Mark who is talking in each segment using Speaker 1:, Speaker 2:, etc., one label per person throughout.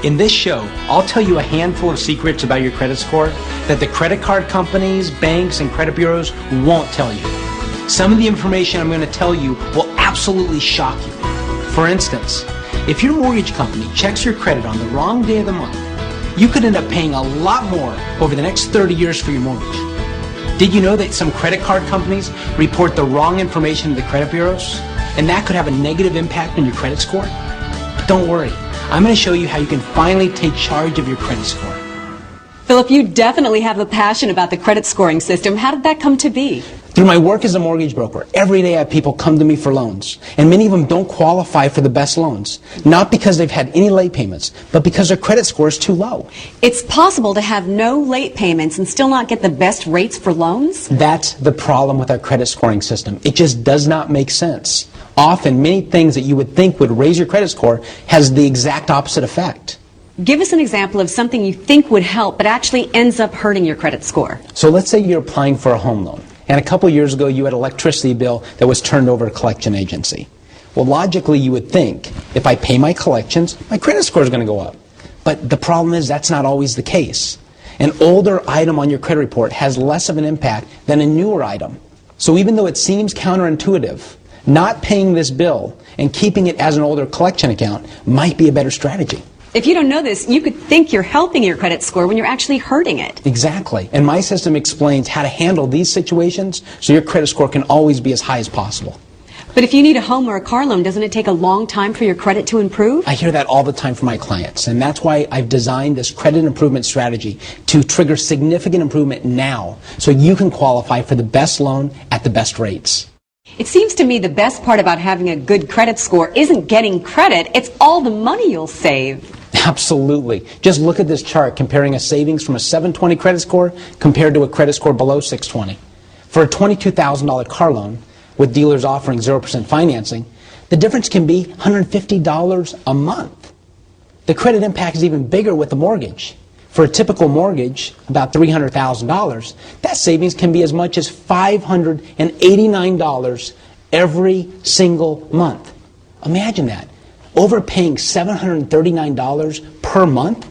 Speaker 1: In this show, I'll tell you a handful of secrets about your credit score that the credit card companies, banks, and credit bureaus won't tell you. Some of the information I'm going to tell you will absolutely shock you. For instance, if your mortgage company checks your credit on the wrong day of the month, you could end up paying a lot more over the next 30 years for your mortgage. Did you know that some credit card companies report the wrong information to the credit bureaus? And that could have a negative impact on your credit score? But don't worry. I'm going to show you how you can finally take charge of your credit score.
Speaker 2: Philip, you definitely have a passion about the credit scoring system. How did that come to be?
Speaker 1: Through my work as a mortgage broker, every day I have people come to me for loans, and many of them don't qualify for the best loans, not because they've had any late payments, but because their credit score is too low.
Speaker 2: It's possible to have no late payments and still not get the best rates for loans?
Speaker 1: That's the problem with our credit scoring system. It just does not make sense. Often, many things that you would think would raise your credit score has the exact opposite effect.
Speaker 2: Give us an example of something you think would help but actually ends up hurting your credit score.
Speaker 1: So let's say you're applying for a home loan, and a couple years ago you had an electricity bill that was turned over to a collection agency. Well, logically you would think, if I pay my collections, my credit score is going to go up. But the problem is that's not always the case. An older item on your credit report has less of an impact than a newer item. So even though it seems counterintuitive, not paying this bill and keeping it as an older collection account might be a better strategy.
Speaker 2: If you don't know this, you could think you're helping your credit score when you're actually hurting it.
Speaker 1: Exactly. And my system explains how to handle these situations so your credit score can always be as high as possible.
Speaker 2: But if you need a home or a car loan, doesn't it take a long time for your credit to improve?
Speaker 1: I hear that all the time from my clients, and that's why I've designed this credit improvement strategy to trigger significant improvement now so you can qualify for the best loan at the best rates.
Speaker 2: It seems to me the best part about having a good credit score isn't getting credit, it's all the money you'll save.
Speaker 1: Absolutely. Just look at this chart comparing a savings from a 720 credit score compared to a credit score below 620. For a $22,000 car loan, with dealers offering 0% financing, the difference can be $150 a month. The credit impact is even bigger with the mortgage. For a typical mortgage, about $300,000, that savings can be as much as $589 every single month. Imagine that. Overpaying $739 per month?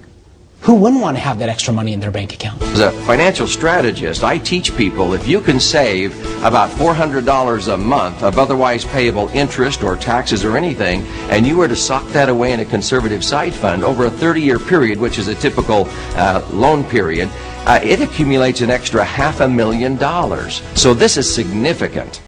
Speaker 1: Who wouldn't want to have that extra money in their bank account?
Speaker 3: As a financial strategist, I teach people if you can save about $400 a month of otherwise payable interest or taxes or anything, and you were to sock that away in a conservative side fund over a 30-year period, which is a typical loan period, it accumulates an extra $500,000. So this is significant.